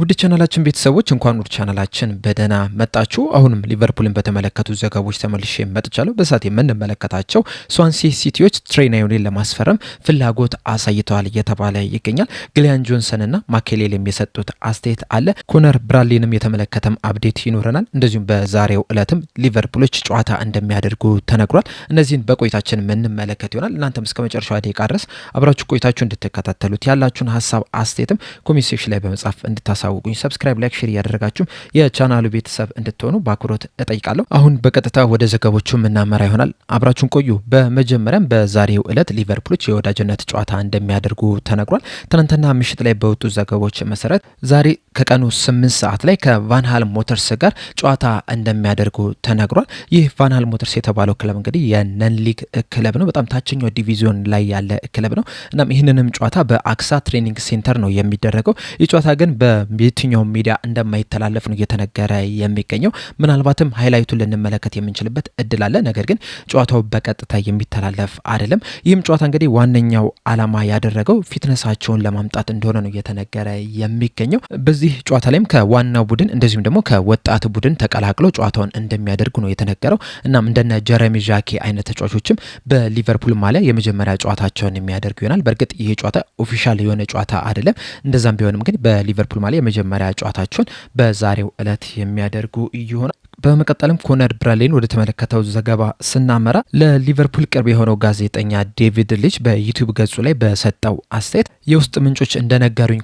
ውድ ቻናላችን ቤተሰቦች እንኳን ወደ ቻናላችን በደህና መጣችሁ። አሁንም ሊቨርፑልን በተመለከቱ ዘገባዎች ተመልሼ መጥቻለሁ። በሰዓት የምንመለከታቸው ስዋንሲ ሲቲዎች ትሬ ናዮንን ለማስፈረም ፍላጎት አሳይተዋል እየተባለ ይገኛል። ግሊያን ጆንሰን እና ማኬሌሌም የሰጡት አስተያየት አለ። ኮነር ብራድሊንም የተመለከተም አፕዴት ይኖረናል። እንደዚሁም በዛሬው ዕለትም ሊቨርፑሎች ጨዋታ እንደሚያደርጉ ተነግሯል። እነዚህን በቆይታችን የምንመለከት ይሆናል። እናንተም እስከ መጨረሻው ደቂቃ ድረስ አብራችሁ ቆይታችሁ እንድትከታተሉት ያላችሁን ሀሳብ አስተያየትም ኮሜንት ሴክሽን ላይ በመጻፍ እንድታሳውቁኝ ሰብስክራይብ፣ ላይክ፣ ሼር እያደረጋችሁ የቻናሉ ቤተሰብ እንድትሆኑ በአክብሮት እጠይቃለሁ። አሁን በቀጥታ ወደ ዘገቦቹ የምናመራ ይሆናል። አብራችሁን ቆዩ። በመጀመሪያም በዛሬው ዕለት ሊቨርፑሎች የወዳጅነት ጨዋታ እንደሚያደርጉ ተነግሯል። ትናንትና ምሽት ላይ በወጡ ዘገቦች መሰረት ዛሬ ከቀኑ 8 ሰዓት ላይ ከቫንሃል ሞተርስ ጋር ጨዋታ እንደሚያደርጉ ተነግሯል። ይህ ቫንሃል ሞተርስ የተባለው ክለብ እንግዲህ የነን ሊግ ክለብ ነው። በጣም ታችኛው ዲቪዚዮን ላይ ያለ ክለብ ነው። እናም ይህንንም ጨዋታ በአክሳ ትሬኒንግ ሴንተር ነው የሚደረገው። ይህ ጨዋታ ግን በየትኛው ሚዲያ እንደማይተላለፍ ነው እየተነገረ የሚገኘው። ምናልባትም ሃይላይቱን ልንመለከት የምንችልበት እድል አለ። ነገር ግን ጨዋታው በቀጥታ የሚተላለፍ አይደለም። ይህም ጨዋታ እንግዲህ ዋነኛው ዓላማ ያደረገው ፊትነሳቸውን ለማምጣት እንደሆነ ነው እየተነገረ የሚገኘው። በዚህ ጨዋታ ላይም ከዋናው ቡድን እንደዚሁም ደግሞ ከወጣት ቡድን ተቀላቅለው ጨዋታውን እንደሚያደርጉ ነው የተነገረው። እናም እንደነ ጀረሚ ዣኬ አይነት ተጫዋቾችም በሊቨርፑል ማሊያ የመጀመሪያ ጨዋታቸውን የሚያደርጉ ይሆናል። በእርግጥ ይህ ጨዋታ ኦፊሻል የሆነ ጨዋታ አይደለም። እንደዛም ቢሆንም ግን በሊቨርፑል ማሊያ የመጀመሪያ ጨዋታቸውን በዛሬው ዕለት የሚያደርጉ ይሆናል። በመቀጠልም ኮነር ብራድሊን ወደ ተመለከተው ዘገባ ስናመራ ለሊቨርፑል ቅርብ የሆነው ጋዜጠኛ ዴቪድ ሊች በዩቲዩብ ገጹ ላይ በሰጠው አስተያየት የውስጥ ምንጮች እንደነገሩኝ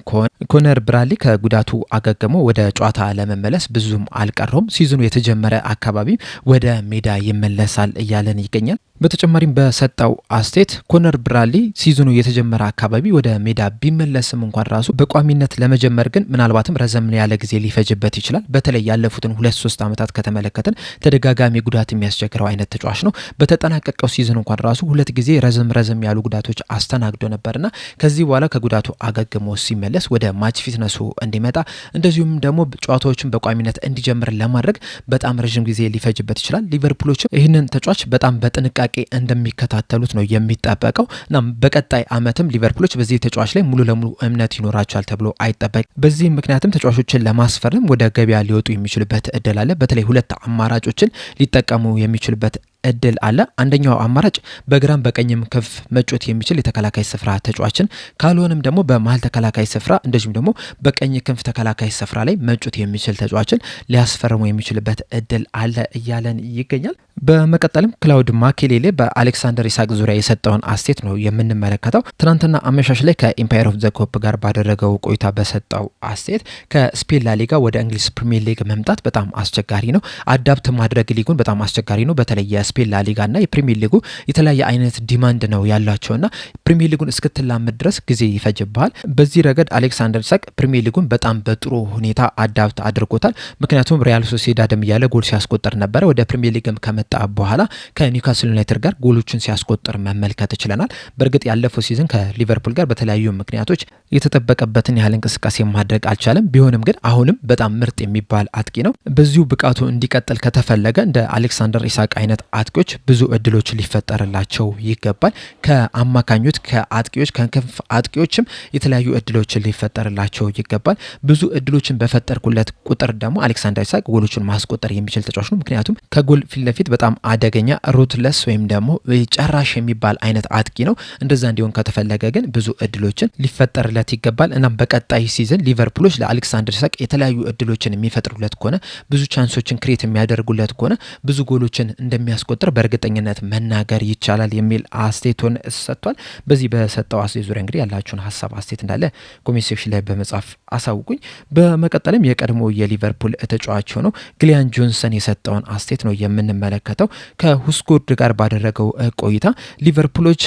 ኮነር ብራድሊ ከጉዳቱ አገግሞ ወደ ጨዋታ ለመመለስ ብዙም አልቀረውም። ሲዝኑ የተጀመረ አካባቢ ወደ ሜዳ ይመለሳል እያለን ይገኛል። በተጨማሪም በሰጠው አስተያየት ኮነር ብራድሊ ሲዝኑ የተጀመረ አካባቢ ወደ ሜዳ ቢመለስም እንኳን ራሱ በቋሚነት ለመጀመር ግን ምናልባትም ረዘም ያለ ጊዜ ሊፈጅበት ይችላል። በተለይ ያለፉትን 2-3 ዓመታት ከተመለከትን ተደጋጋሚ ጉዳት የሚያስቸግረው አይነት ተጫዋች ነው። በተጠናቀቀው ሲዝን እንኳን ራሱ 2 ጊዜ ረዘም ያሉ ጉዳቶች አስተናግዶ ነበርና ከዚህ በኋላ ከጉዳቱ አገግሞ ሲመለስ ወደ ማች ፊትነሱ እንዲመጣ እንደዚሁም ደግሞ ጨዋታዎችን በቋሚነት እንዲጀምር ለማድረግ በጣም ረዥም ጊዜ ሊፈጅበት ይችላል። ሊቨርፑሎችም ይህንን ተጫዋች በጣም በጥንቃቄ እንደሚከታተሉት ነው የሚጠበቀው። እናም በቀጣይ ዓመትም ሊቨርፑሎች በዚህ ተጫዋች ላይ ሙሉ ለሙሉ እምነት ይኖራቸዋል ተብሎ አይጠበቅ። በዚህም ምክንያትም ተጫዋቾችን ለማስፈረም ወደ ገበያ ሊወጡ የሚችሉበት እድል አለ። በተለይ 2 አማራጮችን ሊጠቀሙ የሚችሉበት እድል አለ። አንደኛው አማራጭ በግራም በቀኝም ክንፍ መጮት የሚችል የተከላካይ ስፍራ ተጫዋችን ካልሆነም ደግሞ በመሀል ተከላካይ ስፍራ እንደዚሁም ደግሞ በቀኝ ክንፍ ተከላካይ ስፍራ ላይ መጮት የሚችል ተጫዋችን ሊያስፈርሙ የሚችልበት እድል አለ እያለን ይገኛል። በመቀጠልም ክላውድ ማኬሌሌ በአሌክሳንደር ኢሳቅ ዙሪያ የሰጠውን አስተያየት ነው የምንመለከተው። ትናንትና አመሻሽ ላይ ከኢምፓየር ኦፍ ዘ ኮፕ ጋር ባደረገው ቆይታ በሰጠው አስተያየት ከስፔን ላሊጋ ወደ እንግሊዝ ፕሪሚየር ሊግ መምጣት በጣም አስቸጋሪ ነው። አዳፕት ማድረግ ሊጉን በጣም አስቸጋሪ ነው። በተለይ ስፔን ላሊጋ እና የፕሪሚየር ሊጉ የተለያየ አይነት ዲማንድ ነው ያላቸውና ፕሪሚየር ሊጉን እስክትላመድ ድረስ ጊዜ ይፈጅብሃል። በዚህ ረገድ አሌክሳንደር ኢሳቅ ፕሪሚየር ሊጉን በጣም በጥሩ ሁኔታ አዳፕት አድርጎታል። ምክንያቱም ሪያል ሶሲዳድም እያለ ጎል ሲያስቆጥር ነበረ። ወደ ፕሪሚየር ሊግም ከመጣ በኋላ ከኒውካስል ዩናይትድ ጋር ጎሎችን ሲያስቆጥር መመልከት ችለናል። በእርግጥ ያለፈው ሲዝን ከሊቨርፑል ጋር በተለያዩ ምክንያቶች የተጠበቀበትን ያህል እንቅስቃሴ ማድረግ አልቻለም። ቢሆንም ግን አሁንም በጣም ምርጥ የሚባል አጥቂ ነው። በዚሁ ብቃቱ እንዲቀጥል ከተፈለገ እንደ አሌክሳንደር ኢሳቅ አይነት አጥቂዎች ብዙ እድሎች ሊፈጠርላቸው ይገባል። ከአማካኞች፣ ከአጥቂዎች፣ ከክንፍ አጥቂዎችም የተለያዩ እድሎች ሊፈጠርላቸው ይገባል። ብዙ እድሎችን በፈጠርኩለት ቁጥር ደግሞ አሌክሳንደር ኢሳቅ ጎሎችን ማስቆጠር የሚችል ተጫዋች ነው። ምክንያቱም ከጎል ፊት ለፊት በጣም አደገኛ ሩትለስ ወይም ደግሞ ጨራሽ የሚባል አይነት አጥቂ ነው። እንደዛ እንዲሆን ከተፈለገ ግን ብዙ እድሎችን ሊፈጠርለት ይገባል። እናም በቀጣይ ሲዝን ሊቨርፑሎች ለአሌክሳንደር ኢሳቅ የተለያዩ እድሎችን የሚፈጥሩለት ከሆነ ብዙ ቻንሶችን ክሬት የሚያደርጉለት ከሆነ ብዙ ጎሎችን እንደሚያስቆጥር በእርግጠኝነት መናገር ይቻላል የሚል አስተያየቱን ሰጥቷል። በዚህ በሰጠው አስተያየት ዙሪያ እንግዲህ ያላችሁን ሀሳብ አስተያየት እንዳለ ኮሜንት ሴክሽን ላይ በመጻፍ አሳውቁኝ። በመቀጠልም የቀድሞ የሊቨርፑል ተጫዋች ሆነው ግሊያን ጆንሰን የሰጠውን አስተያየት ነው የምንመለከተው። ከሁስኮርድ ጋር ባደረገው ቆይታ ሊቨርፑሎች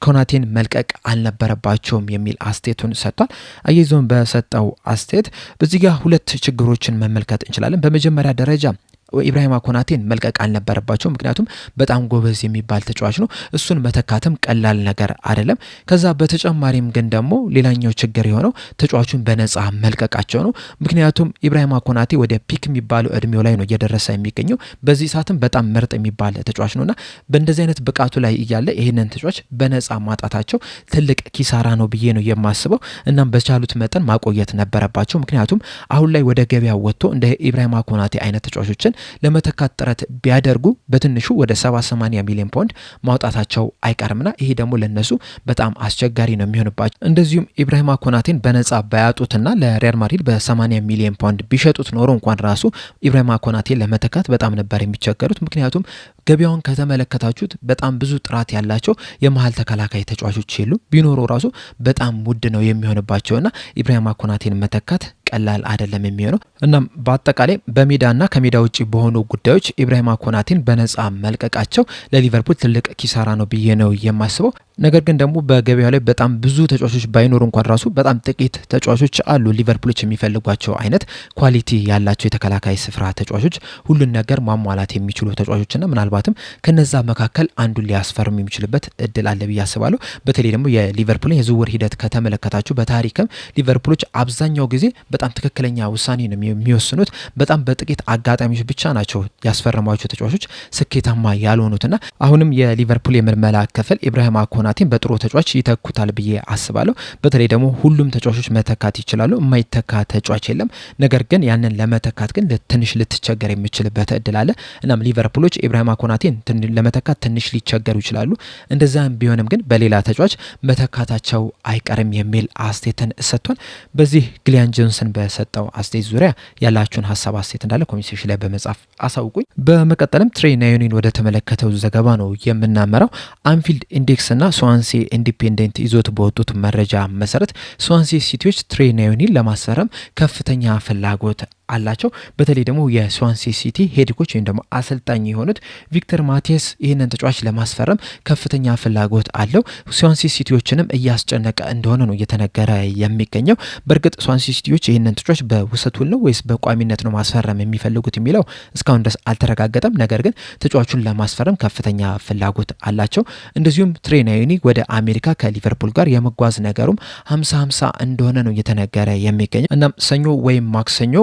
ኮናቴን መልቀቅ አልነበረባቸውም የሚል አስተያየቱን ሰጥቷል። አያይዞን በሰጠው አስተያየት በዚህ ጋር 2 ችግሮችን መመልከት እንችላለን። በመጀመሪያ ደረጃ ኢብራሂማ ኮናቴን መልቀቅ አልነበረባቸው። ምክንያቱም በጣም ጎበዝ የሚባል ተጫዋች ነው። እሱን መተካትም ቀላል ነገር አይደለም። ከዛ በተጨማሪም ግን ደግሞ ሌላኛው ችግር የሆነው ተጫዋቹን በነፃ መልቀቃቸው ነው። ምክንያቱም ኢብራሂማ ኮናቴ ወደ ፒክ የሚባለው እድሜው ላይ ነው እየደረሰ የሚገኘው። በዚህ ሰዓትም በጣም ምርጥ የሚባል ተጫዋች ነውና በእንደዚህ አይነት ብቃቱ ላይ እያለ ይህንን ተጫዋች በነፃ ማጣታቸው ትልቅ ኪሳራ ነው ብዬ ነው የማስበው። እናም በቻሉት መጠን ማቆየት ነበረባቸው። ምክንያቱም አሁን ላይ ወደ ገበያ ወጥቶ እንደ ኢብራሂማ ኮናቴ አይነት ተጫዋቾችን ለመተካት ጥረት ቢያደርጉ በትንሹ ወደ 70-80 ሚሊዮን ፓውንድ ማውጣታቸው አይቀርምና ይሄ ደግሞ ለነሱ በጣም አስቸጋሪ ነው የሚሆንባቸው። እንደዚሁም ኢብራሂማ ኮናቴን በነፃ ባያጡትና ለሪያል ማድሪድ በ80 ሚሊዮን ፓውንድ ቢሸጡት ኖሮ እንኳን ራሱ ኢብራሂማ ኮናቴን ለመተካት በጣም ነበር የሚቸገሩት። ምክንያቱም ገበያውን ከተመለከታችሁት በጣም ብዙ ጥራት ያላቸው የመሀል ተከላካይ ተጫዋቾች የሉ ቢኖሩ ራሱ በጣም ውድ ነው የሚሆንባቸውና ኢብራሂማ ኮናቴን መተካት ቀላል አይደለም የሚሆነው። እናም በአጠቃላይ በሜዳና ከሜዳ ውጪ በሆኑ ጉዳዮች ኢብራሂማ ኮናቴን በነፃ መልቀቃቸው ለሊቨርፑል ትልቅ ኪሳራ ነው ብዬ ነው የማስበው። ነገር ግን ደግሞ በገበያው ላይ በጣም ብዙ ተጫዋቾች ባይኖሩ እንኳን ራሱ በጣም ጥቂት ተጫዋቾች አሉ ሊቨርፑሎች የሚፈልጓቸው አይነት ኳሊቲ ያላቸው የተከላካይ ስፍራ ተጫዋቾች፣ ሁሉን ነገር ማሟላት የሚችሉ ተጫዋቾችና ምናልባትም ከነዛ መካከል አንዱን ሊያስፈርም የሚችልበት እድል አለ ብዬ አስባለሁ። በተለይ ደግሞ የሊቨርፑልን የዝውውር ሂደት ከተመለከታችሁ በታሪክም ሊቨርፑሎች አብዛኛው ጊዜ በጣም ትክክለኛ ውሳኔ ነው የሚወስኑት። በጣም በጥቂት አጋጣሚዎች ብቻ ናቸው ያስፈረሟቸው ተጫዋቾች ስኬታማ ያልሆኑትና አሁንም የሊቨርፑል የምልመላ ክፍል ኢብራሂማ ኮናቴን በጥሩ ተጫዋች ይተኩታል ብዬ አስባለሁ። በተለይ ደግሞ ሁሉም ተጫዋቾች መተካት ይችላሉ፣ የማይተካ ተጫዋች የለም። ነገር ግን ያንን ለመተካት ግን ትንሽ ልትቸገር የሚችልበት እድል አለ። እናም ሊቨርፑሎች ኢብራሂማ ኮናቴን ለመተካት ትንሽ ሊቸገሩ ይችላሉ። እንደዛም ቢሆንም ግን በሌላ ተጫዋች መተካታቸው አይቀርም የሚል አስተያየትን ሰጥቷል። በዚህ ግሊያን ጆንሰን በሰጠው አስተያየት ዙሪያ ያላችሁን ሀሳብ አስተያየት እንዳለ ኮሜንት ሴክሽን ላይ በመጻፍ አሳውቁኝ። በመቀጠልም ትሬ ናዮኒን ወደ ተመለከተው ዘገባ ነው የምናመራው። አንፊልድ ኢንዴክስ እና ስዋንሲ ኢንዲፔንደንት ይዞት በወጡት መረጃ መሰረት ስዋንሲ ሲቲዎች ትሬ ናዮኒን ለማስፈረም ከፍተኛ ፍላጎት አላቸው። በተለይ ደግሞ የስዋንሲ ሲቲ ሄድኮች ወይም ደግሞ አሰልጣኝ የሆኑት ቪክተር ማቴስ ይህንን ተጫዋች ለማስፈረም ከፍተኛ ፍላጎት አለው። ስዋንሲ ሲቲዎችንም እያስጨነቀ እንደሆነ ነው እየተነገረ የሚገኘው። በእርግጥ ስዋንሲ ሲቲዎች ይህንን ተጫዋች በውሰት ውል ነው ወይስ በቋሚነት ነው ማስፈረም የሚፈልጉት የሚለው እስካሁን ድረስ አልተረጋገጠም። ነገር ግን ተጫዋቹን ለማስፈረም ከፍተኛ ፍላጎት አላቸው። እንደዚሁም ትሬ ናዮኒ ወደ አሜሪካ ከሊቨርፑል ጋር የመጓዝ ነገሩም 50-50 እንደሆነ ነው እየተነገረ የሚገኘው። እናም ሰኞ ወይም ማክሰኞ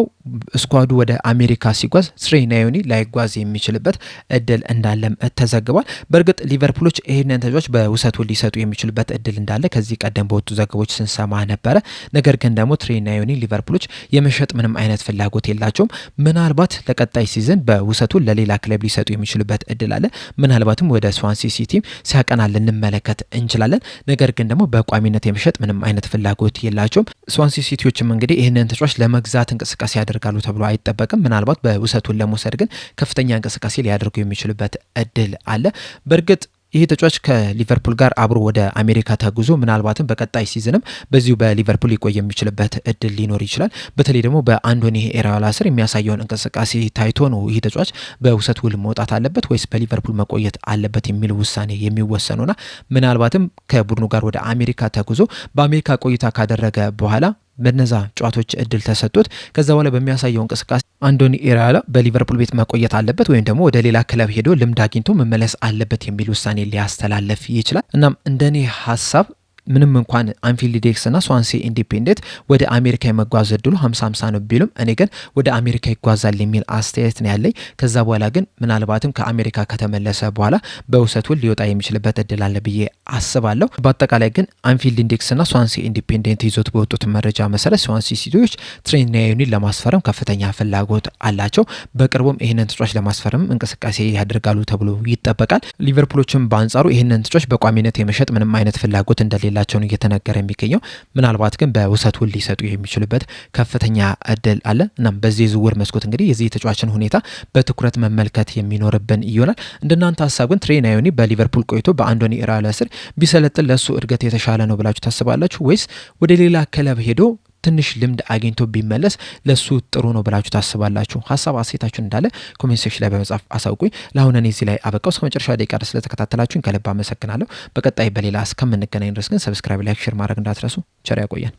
ስኳዱ ወደ አሜሪካ ሲጓዝ ትሬ ናዮኒ ላይጓዝ የሚችልበት እድል እንዳለም ተዘግቧል። በእርግጥ ሊቨርፑሎች ይህንን ተጫዋች በውሰቱ ሊሰጡ የሚችልበት እድል እንዳለ ከዚህ ቀደም በወጡ ዘገቦች ስንሰማ ነበረ። ነገር ግን ደግሞ ትሬ ናዮኒ ሊቨርፑሎች የመሸጥ ምንም አይነት ፍላጎት የላቸውም። ምናልባት ለቀጣይ ሲዝን በውሰቱ ለሌላ ክለብ ሊሰጡ የሚችልበት እድል አለ። ምናልባትም ወደ ስዋንሲ ሲቲ ሲያቀና ልንመለከት እንችላለን። ነገር ግን ደግሞ በቋሚነት የመሸጥ ምንም አይነት ፍላጎት የላቸውም። ስዋንሲ ሲቲዎችም እንግዲህ ይህንን ተጫዋች ለመግዛት እንቅስቃሴ ያደርጋሉ ተብሎ አይጠበቅም። ምናልባት በውሰቱን ለመውሰድ ግን ከፍተኛ እንቅስቃሴ ሊያደርጉ የሚችሉበት እድል አለ። በእርግጥ ይህ ተጫዋች ከሊቨርፑል ጋር አብሮ ወደ አሜሪካ ተጉዞ ምናልባትም በቀጣይ ሲዝንም በዚሁ በሊቨርፑል ሊቆይ የሚችልበት እድል ሊኖር ይችላል። በተለይ ደግሞ በአንዶኒ ኢራኦላ ስር የሚያሳየውን እንቅስቃሴ ታይቶ ነው ይህ ተጫዋች በውሰት ውል መውጣት አለበት ወይስ በሊቨርፑል መቆየት አለበት የሚል ውሳኔ የሚወሰኑና ምናልባትም ከቡድኑ ጋር ወደ አሜሪካ ተጉዞ በአሜሪካ ቆይታ ካደረገ በኋላ በነዛ ጨዋታዎች እድል ተሰጥቶት ከዛ በኋላ በሚያሳየው እንቅስቃሴ አንዶኒ ኢራኦላ በሊቨርፑል ቤት መቆየት አለበት ወይም ደግሞ ወደ ሌላ ክለብ ሄዶ ልምድ አግኝቶ መመለስ አለበት የሚል ውሳኔ ሊያስተላልፍ ይችላል። እናም እንደኔ ሀሳብ ምንም እንኳን አንፊልድ ኢንዴክስ እና ስዋንሲ ኢንዲፔንደንት ወደ አሜሪካ የመጓዝ እድሉ 50-50 ነው ቢሉም እኔ ግን ወደ አሜሪካ ይጓዛል የሚል አስተያየት ነው ያለኝ። ከዛ በኋላ ግን ምናልባትም ከአሜሪካ ከተመለሰ በኋላ በውሰት ውል ሊወጣ የሚችልበት እድል አለ ብዬ አስባለሁ። በአጠቃላይ ግን አንፊልድ ኢንዴክስ እና ስዋንሲ ኢንዲፔንደንት ይዞት በወጡት መረጃ መሰረት ስዋንሲ ሲቲዎች ትሬ ናዮኒን ለማስፈረም ከፍተኛ ፍላጎት አላቸው። በቅርቡም ይህንን ተጫዋች ለማስፈረም እንቅስቃሴ ያደርጋሉ ተብሎ ይጠበቃል። ሊቨርፑሎችም በአንጻሩ ይህንን ተጫዋች በቋሚነት የመሸጥ ምንም አይነት ፍላጎት እንደሌለ ላቸውን እየተነገረ የሚገኘው ምናልባት ግን በውሰት ውል ሊሰጡ የሚችሉበት ከፍተኛ እድል አለ። እናም በዚህ ዝውውር መስኮት እንግዲህ የዚህ ተጫዋችን ሁኔታ በትኩረት መመልከት የሚኖርብን ይሆናል። እንደናንተ ሀሳብ ግን ትሬ ናዮኒ በሊቨርፑል ቆይቶ በአንዶኒ ኢራኦላ ስር ቢሰለጥን ለሱ እድገት የተሻለ ነው ብላችሁ ታስባላችሁ ወይስ ወደ ሌላ ክለብ ሄዶ ትንሽ ልምድ አግኝቶ ቢመለስ ለሱ ጥሩ ነው ብላችሁ ታስባላችሁ? ሀሳብ አስተያየታችሁን እንዳለ ኮሜንት ሴክሽን ላይ በመጻፍ አሳውቁኝ። ለአሁን እኔ እዚህ ላይ አበቃው። እስከ መጨረሻ ደቂቃ ድረስ ስለተከታተላችሁኝ ከልብ አመሰግናለሁ። በቀጣይ በሌላ እስከምንገናኝ ድረስ ግን ሰብስክራይብ፣ ላይክ፣ ሼር ማድረግ እንዳትረሱ። ቸር ያቆየን።